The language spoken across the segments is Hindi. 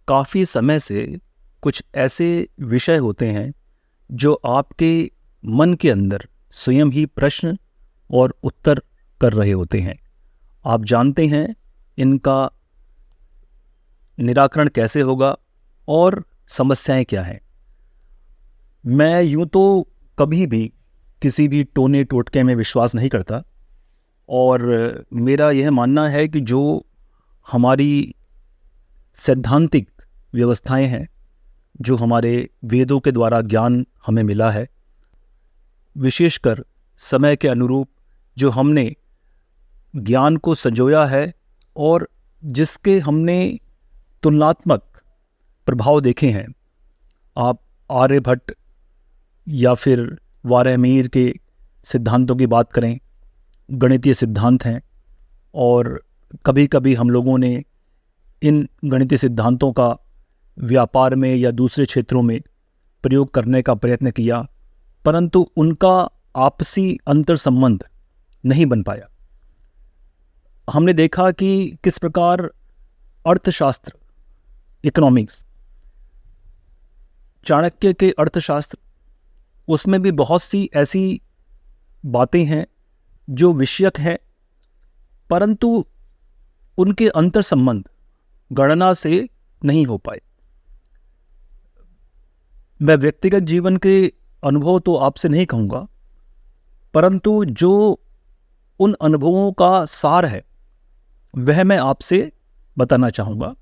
काफ़ी समय से कुछ ऐसे विषय होते हैं जो आपके मन के अंदर स्वयं ही प्रश्न और उत्तर कर रहे होते हैं। आप जानते हैं इनका निराकरण कैसे होगा और समस्याएं क्या हैं। मैं यूं तो कभी भी किसी भी टोने टोटके में विश्वास नहीं करता और मेरा यह मानना है कि जो हमारी सैद्धांतिक व्यवस्थाएं हैं, जो हमारे वेदों के द्वारा ज्ञान हमें मिला है, विशेषकर समय के अनुरूप जो हमने ज्ञान को संजोया है और जिसके हमने तुलनात्मक प्रभाव देखे हैं। आप आर्यभट्ट या फिर वाराहमिहिर के सिद्धांतों की बात करें, गणितीय सिद्धांत हैं, और कभी कभी हम लोगों ने इन गणितीय सिद्धांतों का व्यापार में या दूसरे क्षेत्रों में प्रयोग करने का प्रयत्न किया, परंतु उनका आपसी अंतर संबंध नहीं बन पाया। हमने देखा कि किस प्रकार अर्थशास्त्र, इकोनॉमिक्स, चाणक्य के अर्थशास्त्र, उसमें भी बहुत सी ऐसी बातें हैं जो विषयक हैं, परंतु उनके अंतर संबंध गणना से नहीं हो पाए। मैं व्यक्तिगत जीवन के अनुभव तो आपसे नहीं कहूँगा, परंतु जो उन अनुभवों का सार है वह मैं आपसे बताना चाहूँगा।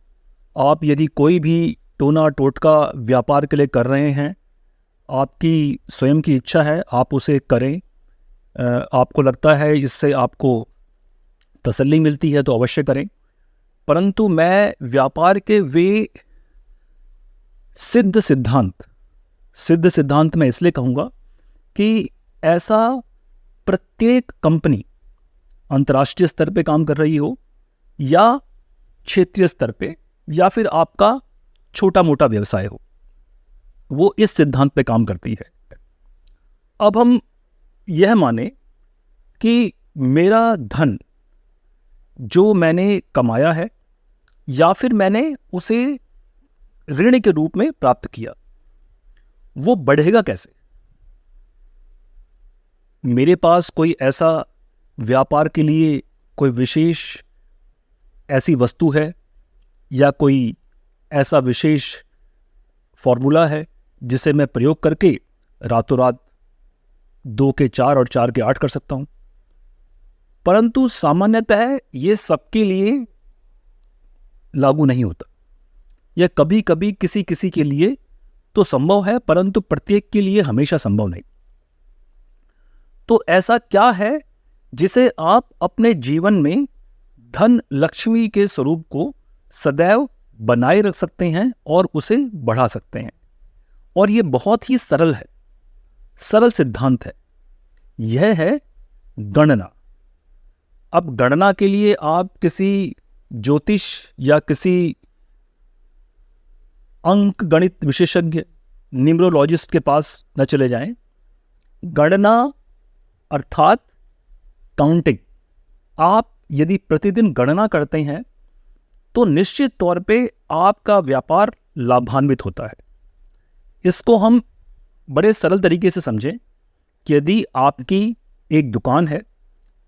आप यदि कोई भी टोना टोटका व्यापार के लिए कर रहे हैं, आपकी स्वयं की इच्छा है, आप उसे करें। आपको लगता है इससे आपको तसल्ली मिलती है तो अवश्य करें, परंतु मैं व्यापार के वे सिद्ध सिद्धांत मैं इसलिए कहूँगा कि ऐसा प्रत्येक कंपनी अंतर्राष्ट्रीय स्तर पे काम कर रही हो या क्षेत्रीय स्तर पे या फिर आपका छोटा मोटा व्यवसाय हो, वो इस सिद्धांत पे काम करती है। अब हम यह माने कि मेरा धन जो मैंने कमाया है या फिर मैंने उसे ऋण के रूप में प्राप्त किया, वो बढ़ेगा कैसे। मेरे पास कोई ऐसा व्यापार के लिए कोई विशेष ऐसी वस्तु है या कोई ऐसा विशेष फॉर्मूला है जिसे मैं प्रयोग करके रातों रात 2 के 4 और 4 के 8 कर सकता हूं, परंतु सामान्यतः ये सबके लिए लागू नहीं होता। यह कभी कभी किसी किसी के लिए तो संभव है, परंतु प्रत्येक के लिए हमेशा संभव नहीं। तो ऐसा क्या है जिसे आप अपने जीवन में धन लक्ष्मी के स्वरूप को सदैव बनाए रख सकते हैं और उसे बढ़ा सकते हैं। और यह बहुत ही सरल है, सरल सिद्धांत है। यह है गणना। अब गणना के लिए आप किसी ज्योतिष या किसी अंक गणित विशेषज्ञ न्यूमरोलॉजिस्ट के पास न चले जाएं। गणना अर्थात काउंटिंग, आप यदि प्रतिदिन गणना करते हैं तो निश्चित तौर पे आपका व्यापार लाभान्वित होता है। इसको हम बड़े सरल तरीके से समझें कि यदि आपकी एक दुकान है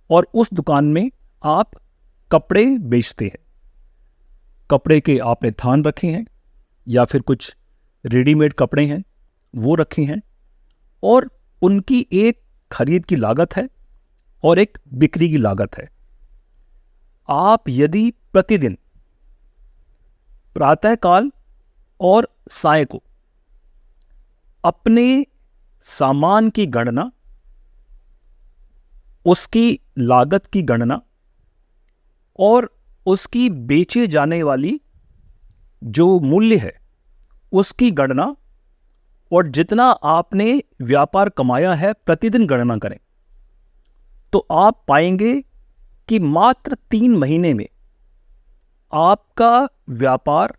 और उस दुकान में आप कपड़े बेचते हैं, कपड़े के आपने थान रखे हैं या फिर कुछ रेडीमेड कपड़े हैं वो रखे हैं, और उनकी एक खरीद की लागत है और एक बिक्री की लागत है। आप यदि प्रतिदिन प्रातःकाल और साय को अपने सामान की गणना, उसकी लागत की गणना और उसकी बेचे जाने वाली जो मूल्य है उसकी गणना, और जितना आपने व्यापार कमाया है प्रतिदिन गणना करें, तो आप पाएंगे कि मात्र 3 महीने में आपका व्यापार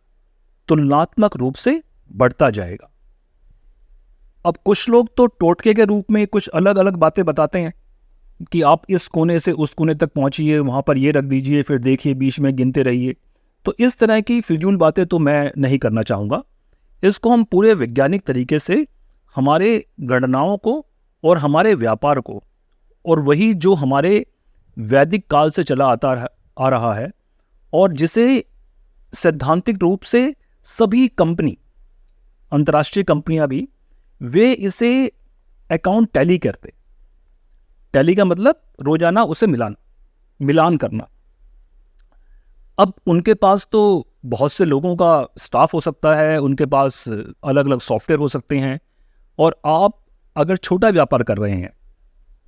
तुलनात्मक रूप से बढ़ता जाएगा। अब कुछ लोग तो टोटके के रूप में कुछ अलग अलग बातें बताते हैं कि आप इस कोने से उस कोने तक पहुंचिए, वहां पर ये रख दीजिए, फिर देखिए बीच में गिनते रहिए, तो इस तरह की फिजूल बातें तो मैं नहीं करना चाहूँगा। इसको हम पूरे वैज्ञानिक तरीके से हमारे गणनाओं को और हमारे व्यापार को, और वही जो हमारे वैदिक काल से चला आ रहा है, और जिसे सैद्धांतिक रूप से सभी कंपनी, अंतर्राष्ट्रीय कंपनियां भी, वे इसे अकाउंट टैली करते। टैली का मतलब रोजाना उसे मिलान करना। अब उनके पास तो बहुत से लोगों का स्टाफ हो सकता है, उनके पास अलग अलग सॉफ्टवेयर हो सकते हैं, और आप अगर छोटा व्यापार कर रहे हैं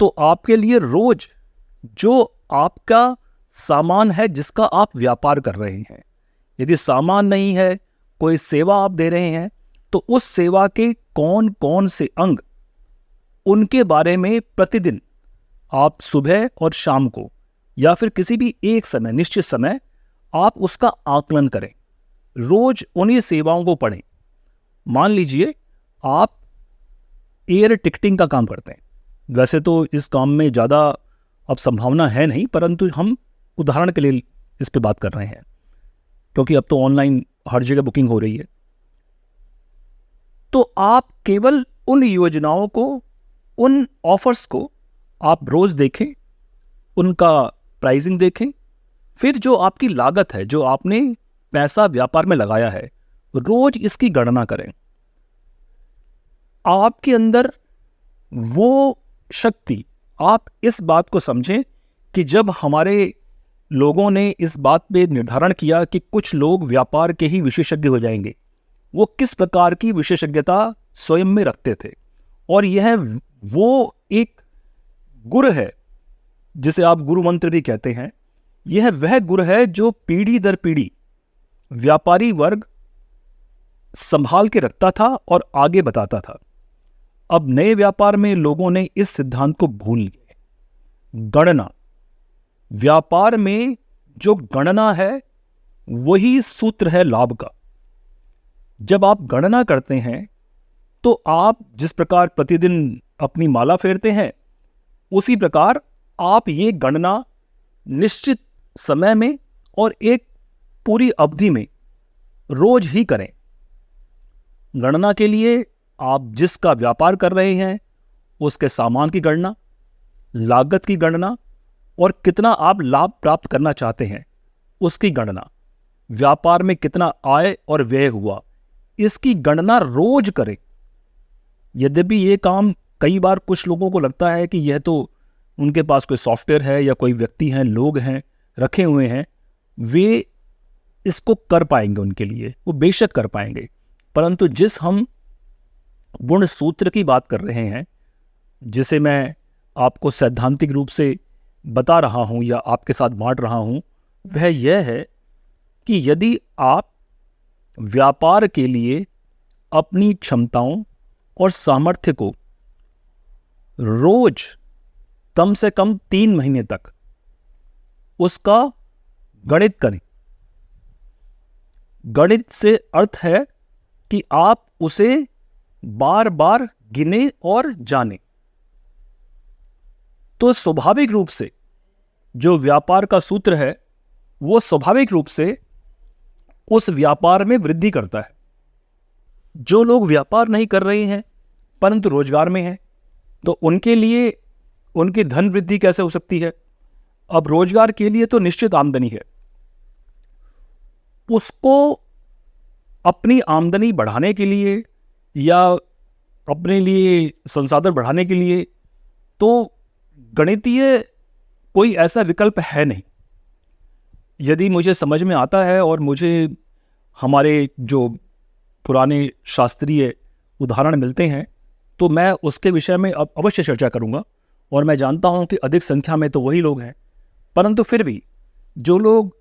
तो आपके लिए रोज जो आपका सामान है जिसका आप व्यापार कर रहे हैं, यदि सामान नहीं है, कोई सेवा आप दे रहे हैं, तो उस सेवा के कौन कौन से अंग, उनके बारे में प्रतिदिन आप सुबह और शाम को या फिर किसी भी एक समय, निश्चित समय, आप उसका आकलन करें। रोज उन्हीं सेवाओं को पढ़ें। मान लीजिए आप एयर टिकटिंग का काम करते हैं। वैसे तो इस काम में ज़्यादा अब संभावना है नहीं, परंतु हम उदाहरण के लिए इस पे बात कर रहे हैं, क्योंकि अब तो ऑनलाइन हर जगह बुकिंग हो रही है। तो आप केवल उन योजनाओं को, उन ऑफर्स को आप रोज देखें, उनका प्राइसिंग देखें, फिर जो आपकी लागत है, जो आपने पैसा व्यापार में लगाया है, रोज इसकी गणना करें। आपके अंदर वो शक्ति, आप इस बात को समझें कि जब हमारे लोगों ने इस बात पे निर्धारण किया कि कुछ लोग व्यापार के ही विशेषज्ञ हो जाएंगे, वो किस प्रकार की विशेषज्ञता स्वयं में रखते थे। और यह वो एक गुर है जिसे आप गुरु मंत्र भी कहते हैं। यह वह गुर है जो पीढ़ी दर पीढ़ी व्यापारी वर्ग संभाल के रखता था और आगे बताता था। अब नए व्यापार में लोगों ने इस सिद्धांत को भूल लिया। गणना, व्यापार में जो गणना है वही सूत्र है लाभ का। जब आप गणना करते हैं तो आप जिस प्रकार प्रतिदिन अपनी माला फेरते हैं, उसी प्रकार आप ये गणना निश्चित समय में और एक पूरी अवधि में रोज ही करें। गणना के लिए आप जिसका व्यापार कर रहे हैं उसके सामान की गणना, लागत की गणना, और कितना आप लाभ प्राप्त करना चाहते हैं उसकी गणना, व्यापार में कितना आय और व्यय हुआ, इसकी गणना रोज करें। यद्यपि ये काम कई बार कुछ लोगों को लगता है कि यह तो उनके पास कोई सॉफ्टवेयर है या कोई व्यक्ति हैं, लोग हैं रखे हुए हैं, वे इसको कर पाएंगे, उनके लिए वो बेशक कर पाएंगे। परंतु जिस हम गुण सूत्र की बात कर रहे हैं, जिसे मैं आपको सैद्धांतिक रूप से बता रहा हूं या आपके साथ बांट रहा हूं, वह यह है कि यदि आप व्यापार के लिए अपनी क्षमताओं और सामर्थ्य को रोज कम से कम 3 महीने तक उसका गणित करें। गणित से अर्थ है कि आप उसे बार बार गिने और जाने, तो स्वाभाविक रूप से जो व्यापार का सूत्र है वो स्वाभाविक रूप से उस व्यापार में वृद्धि करता है। जो लोग व्यापार नहीं कर रहे हैं परंतु रोजगार में हैं, तो उनके लिए उनकी धन वृद्धि कैसे हो सकती है? अब रोजगार के लिए तो निश्चित आमदनी है, उसको अपनी आमदनी बढ़ाने के लिए या अपने लिए संसाधन बढ़ाने के लिए तो गणितीय कोई ऐसा विकल्प है नहीं। यदि मुझे समझ में आता है और मुझे हमारे जो पुराने शास्त्रीय उदाहरण मिलते हैं तो मैं उसके विषय में अब अवश्य चर्चा करूंगा। और मैं जानता हूं कि अधिक संख्या में तो वही लोग हैं, परंतु फिर भी जो लोग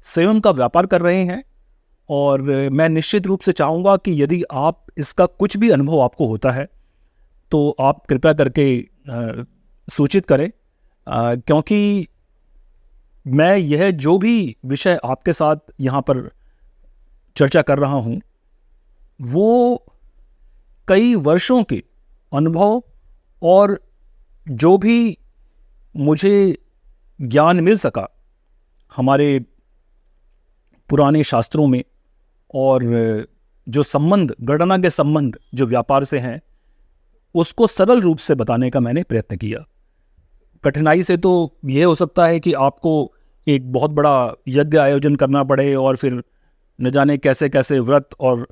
स्वयं का व्यापार कर रहे हैं, और मैं निश्चित रूप से चाहूँगा कि यदि आप इसका कुछ भी अनुभव आपको होता है तो आप कृपया करके सूचित करें, क्योंकि मैं यह जो भी विषय आपके साथ यहाँ पर चर्चा कर रहा हूँ वो कई वर्षों के अनुभव और जो भी मुझे ज्ञान मिल सका हमारे पुराने शास्त्रों में, और जो संबंध, गणना के संबंध जो व्यापार से हैं, उसको सरल रूप से बताने का मैंने प्रयत्न किया। कठिनाई से तो यह हो सकता है कि आपको एक बहुत बड़ा यज्ञ आयोजन करना पड़े और फिर न जाने कैसे कैसे व्रत और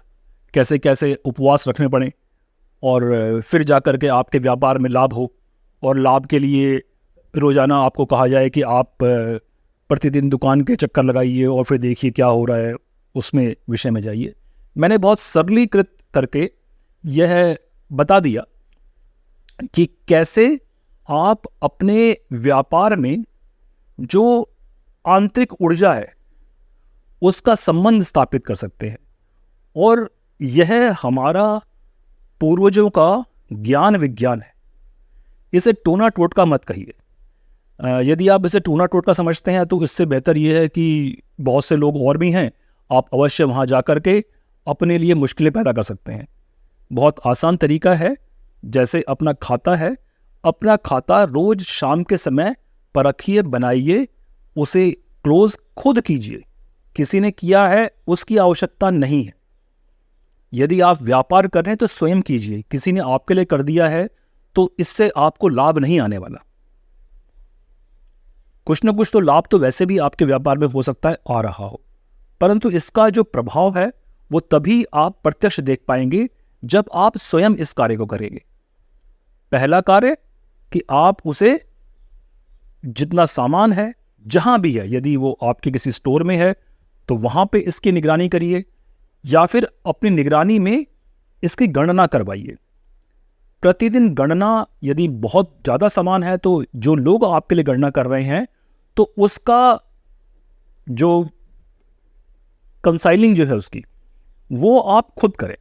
कैसे कैसे उपवास रखने पड़े, और फिर जाकर के आपके व्यापार में लाभ हो, और लाभ के लिए रोज़ाना आपको कहा जाए कि आप प्रतिदिन दुकान के चक्कर लगाइए और फिर देखिए क्या हो रहा है, उसमें विषय में जाइए। मैंने बहुत सरलीकृत करके यह बता दिया कि कैसे आप अपने व्यापार में जो आंतरिक ऊर्जा है उसका संबंध स्थापित कर सकते हैं, और यह हमारा पूर्वजों का ज्ञान विज्ञान है। इसे टोना टोटका मत कहिए। यदि आप इसे टोना टोटका समझते हैं तो इससे बेहतर यह है कि बहुत से लोग और भी हैं, आप अवश्य वहाँ जा कर के अपने लिए मुश्किलें पैदा कर सकते हैं। बहुत आसान तरीका है, जैसे अपना खाता है, अपना खाता रोज शाम के समय परखिए, बनाइए, उसे क्लोज खुद कीजिए। किसी ने किया है उसकी आवश्यकता नहीं है। यदि आप व्यापार कर रहे हैं तो स्वयं कीजिए। किसी ने आपके लिए कर दिया है तो इससे आपको लाभ नहीं आने वाला। कुछ ना कुछ तो लाभ तो वैसे भी आपके व्यापार में हो सकता है आ रहा हो, परंतु इसका जो प्रभाव है वो तभी आप प्रत्यक्ष देख पाएंगे जब आप स्वयं इस कार्य को करेंगे। पहला कार्य कि आप उसे, जितना सामान है जहां भी है, यदि वो आपके किसी स्टोर में है तो वहां पे इसकी निगरानी करिए, या फिर अपनी निगरानी में इसकी गणना करवाइए। प्रतिदिन गणना, यदि बहुत ज़्यादा सामान है तो जो लोग आपके लिए गणना कर रहे हैं तो उसका जो कंसाइलिंग जो है उसकी, वो आप खुद करें।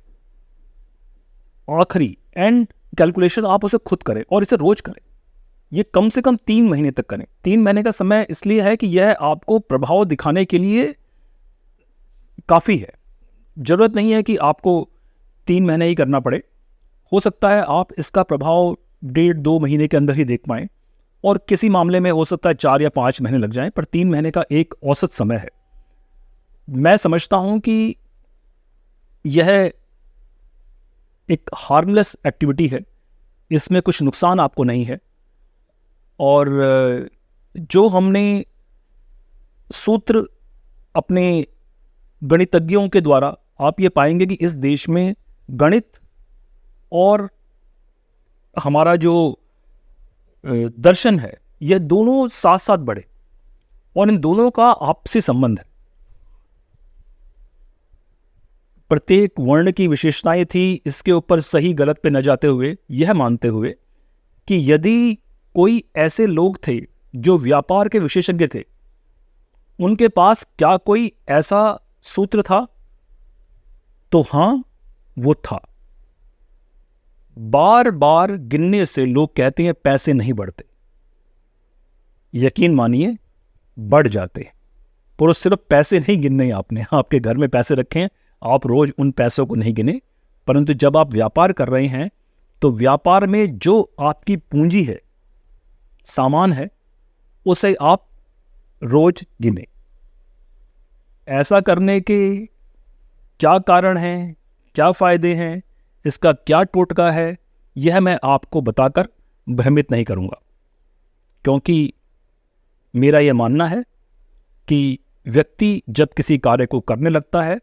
आखिरी एंड कैलकुलेशन आप उसे खुद करें और इसे रोज करें। ये कम से कम 3 महीने तक करें। 3 महीने का समय इसलिए है कि यह आपको प्रभाव दिखाने के लिए काफ़ी है। ज़रूरत नहीं है कि आपको 3 महीने ही करना पड़े। हो सकता है आप इसका प्रभाव 1.5-2 महीने के अंदर ही देख पाएँ, और किसी मामले में हो सकता है 4 या 5 महीने लग जाएं, पर 3 महीने का एक औसत समय है। मैं समझता हूं कि यह एक हार्मलेस एक्टिविटी है, इसमें कुछ नुकसान आपको नहीं है, और जो हमने सूत्र अपने गणितज्ञों के द्वारा, आप ये पाएंगे कि इस देश में गणित और हमारा जो दर्शन है, यह दोनों साथ साथ बढ़े, और इन दोनों का आपसी संबंध है। प्रत्येक वर्ण की विशेषताएं थी, इसके ऊपर सही गलत पे न जाते हुए, यह मानते हुए कि यदि कोई ऐसे लोग थे जो व्यापार के विशेषज्ञ थे, उनके पास क्या कोई ऐसा सूत्र था? तो हां, वो था। बार बार गिनने से लोग कहते हैं पैसे नहीं बढ़ते। यकीन मानिए, बढ़ जाते हैं। पर सिर्फ पैसे नहीं गिनने आपने, आपके घर में पैसे रखे हैं, आप रोज उन पैसों को नहीं गिने, परंतु जब आप व्यापार कर रहे हैं तो व्यापार में जो आपकी पूंजी है, सामान है, उसे आप रोज गिने। ऐसा करने के क्या कारण हैं, क्या फायदे हैं, इसका क्या टोटका है, यह मैं आपको बताकर भ्रमित नहीं करूंगा, क्योंकि मेरा यह मानना है कि व्यक्ति जब किसी कार्य को करने लगता है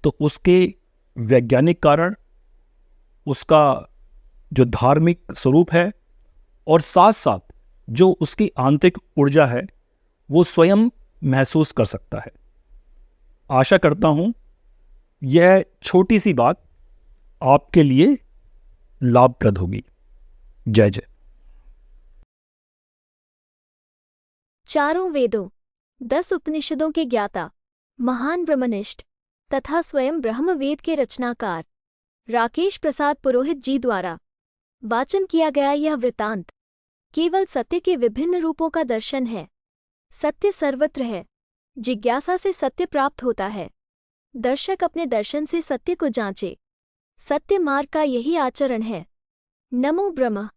तो उसके वैज्ञानिक कारण, उसका जो धार्मिक स्वरूप है, और साथ साथ जो उसकी आंतरिक ऊर्जा है, वो स्वयं महसूस कर सकता है। आशा करता हूं यह छोटी सी बात आपके लिए लाभप्रद होगी। जय जय। चारों वेदों, 10 उपनिषदों के ज्ञाता, महान ब्रह्मनिष्ठ तथा स्वयं ब्रह्मवेद के रचनाकार राकेश प्रसाद पुरोहित जी द्वारा वाचन किया गया यह वृत्तांत केवल सत्य के विभिन्न रूपों का दर्शन है। सत्य सर्वत्र है। जिज्ञासा से सत्य प्राप्त होता है। दर्शक अपने दर्शन से सत्य को जांचे। सत्य मार्ग का यही आचरण है। नमो ब्रह्म।